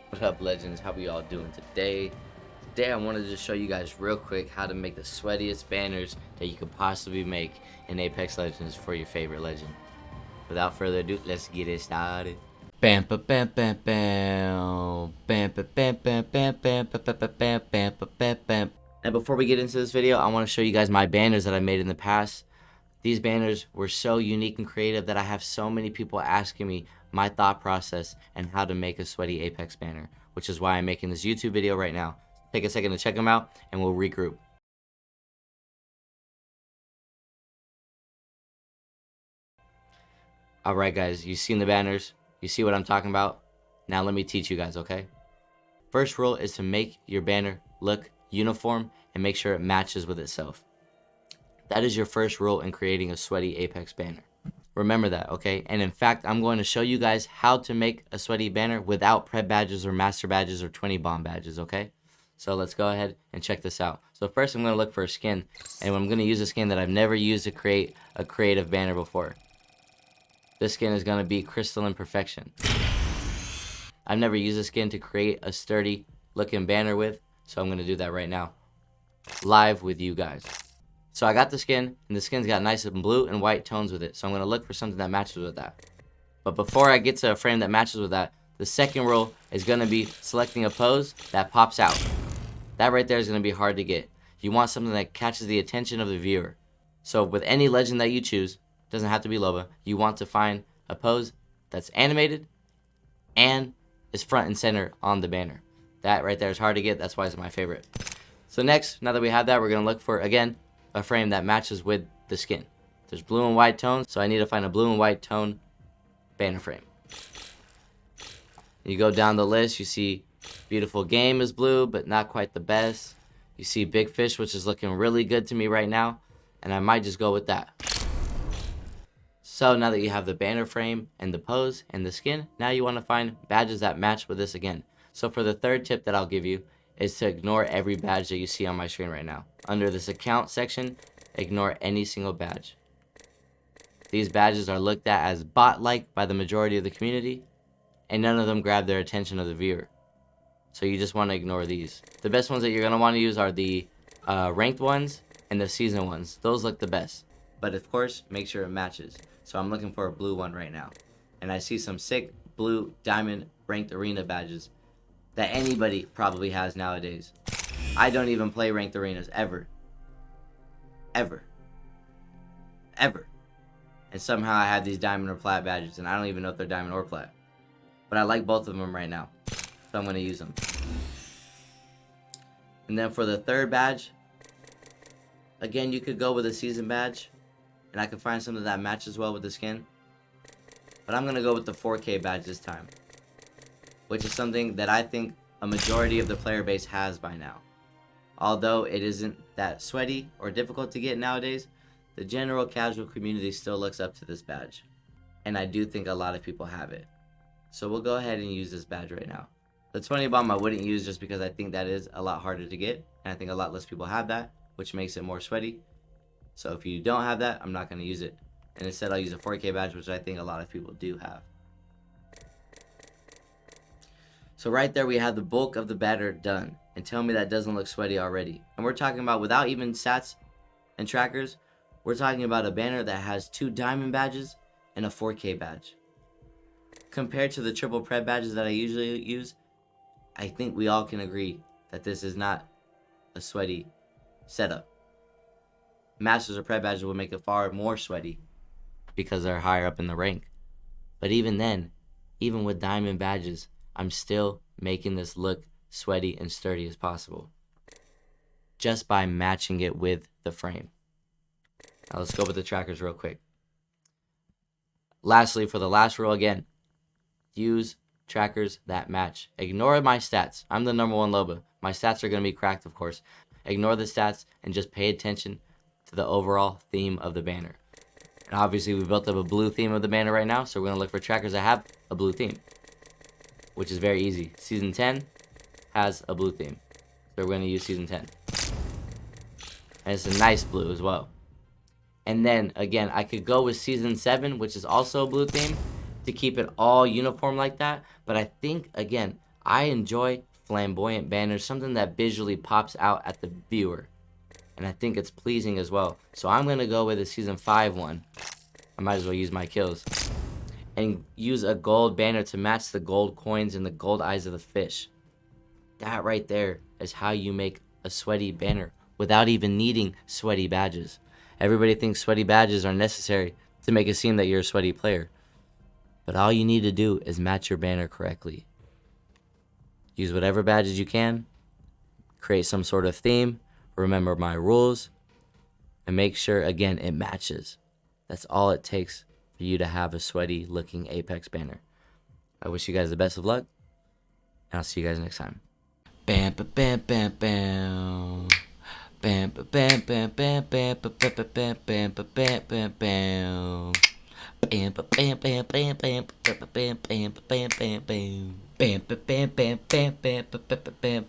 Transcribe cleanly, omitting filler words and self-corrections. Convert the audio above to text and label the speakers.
Speaker 1: What up, legends? How we all doing today? Today I wanted to show you guys real quick how to make the sweatiest banners that you could possibly make in Apex Legends for your favorite legend. Without further ado, let's get it started. Bam ba bam bam bam bam ba bam bam bam bam ba ba ba bam bam ba bam bam. And before we get into this video, I want to show you guys my banners that I made in the past. These banners were so unique and creative that I have so many people asking me my thought process and how to make a sweaty Apex banner, which is why I'm making this YouTube video right now. Take a second to check them out and we'll regroup. Alright guys, you've seen the banners, you see what I'm talking about? Now let me teach you guys, okay? First rule is to make your banner look uniform and make sure it matches with itself. That is your first rule in creating a sweaty Apex banner. Remember that, okay? And in fact, I'm going to show you guys how to make a sweaty banner without prep badges or master badges or 20 bomb badges, okay? So let's go ahead and check this out. So first I'm going to look for a skin, and I'm going to use a skin that I've never used to create a creative banner before. This skin is going to be Crystalline Perfection. I've never used a skin to create a sturdy looking banner with, so I'm going to do that right now, live with you guys. So I got the skin, and the skin's got nice and blue and white tones with it, so I'm going to look for something that matches with that. But before I get to a frame that matches with that, the second rule is going to be selecting a pose that pops out. That right there is going to be hard to get. You want something that catches the attention of the viewer. So with any legend that you choose, doesn't have to be Loba, you want to find a pose that's animated and is front and center on the banner. That right there is hard to get, that's why it's my favorite. So next, now that we have that, we're going to look for, again, a frame that matches with the skin. There's blue and white tones, so I need to find a blue and white tone banner frame. You go down the list, you see Beautiful Game is blue, but not quite the best. You see Big Fish, which is looking really good to me right now, and I might just go with that. So now that you have the banner frame and the pose and the skin, now you want to find badges that match with this again. So for the third tip that I'll give you is to ignore every badge that you see on my screen right now. Under this account section, ignore any single badge. These badges are looked at as bot-like by the majority of the community, and none of them grab their attention of the viewer. So you just want to ignore these. The best ones that you're going to want to use are the ranked ones and the season ones. Those look the best. But of course, make sure it matches. So I'm looking for a blue one right now. And I see some sick blue diamond ranked arena badges that anybody probably has nowadays. I don't even play ranked arenas ever. Ever. Ever. And somehow I have these diamond or plat badges, and I don't even know if they're diamond or plat. But I like both of them right now, so I'm going to use them. And then for the third badge, again, you could go with a season badge, and I could find something that matches well with the skin. But I'm going to go with the 4K badge this time, which is something that I think a majority of the player base has by now. Although it isn't that sweaty or difficult to get nowadays, the general casual community still looks up to this badge. And I do think a lot of people have it. So we'll go ahead and use this badge right now. The 20 bomb I wouldn't use just because I think that is a lot harder to get. And I think a lot less people have that, which makes it more sweaty. So if you don't have that, I'm not going to use it. And instead I'll use a 4K badge, which I think a lot of people do have. So right there we have the bulk of the banner done. And tell me that doesn't look sweaty already. And we're talking about, without even stats and trackers, we're talking about a banner that has 2 diamond badges and a 4K badge. Compared to the triple prep badges that I usually use, I think we all can agree that this is not a sweaty setup. Masters or prep badges will make it far more sweaty because they're higher up in the rank. But even then, even with diamond badges, I'm still making this look sweaty and sturdy as possible, just by matching it with the frame. Now let's go with the trackers real quick. Lastly, for the last rule again, use trackers that match. Ignore my stats. I'm the number 1 Loba. My stats are going to be cracked, of course. Ignore the stats and just pay attention to the overall theme of the banner. And obviously we built up a blue theme of the banner right now, so we're going to look for trackers that have a blue theme, which is very easy. Season 10 has a blue theme, so we're going to use Season 10. And it's a nice blue as well. And then, again, I could go with Season 7, which is also a blue theme, to keep it all uniform like that. But I think, again, I enjoy flamboyant banners, something that visually pops out at the viewer. And I think it's pleasing as well. So I'm going to go with a Season 5 one. I might as well use my kills. And use a gold banner to match the gold coins and the gold eyes of the fish. That right there is how you make a sweaty banner without even needing sweaty badges. Everybody thinks sweaty badges are necessary to make it seem that you're a sweaty player. But all you need to do is match your banner correctly. Use whatever badges you can. Create some sort of theme. Remember my rules. And make sure, again, it matches. That's all it takes for you to have a sweaty looking Apex banner. I wish you guys the best of luck. And I'll see you guys next time. Bam, bam, bam, bam, bam. Bam, bam, bam, bam, bam, bam, bam, bam, bam, bam, bam, bam. Bam, bam, bam, bam, bam, bam, bam, bam, bam, bam, bam. Bam, bam, bam, bam, bam, bam, bam, bam,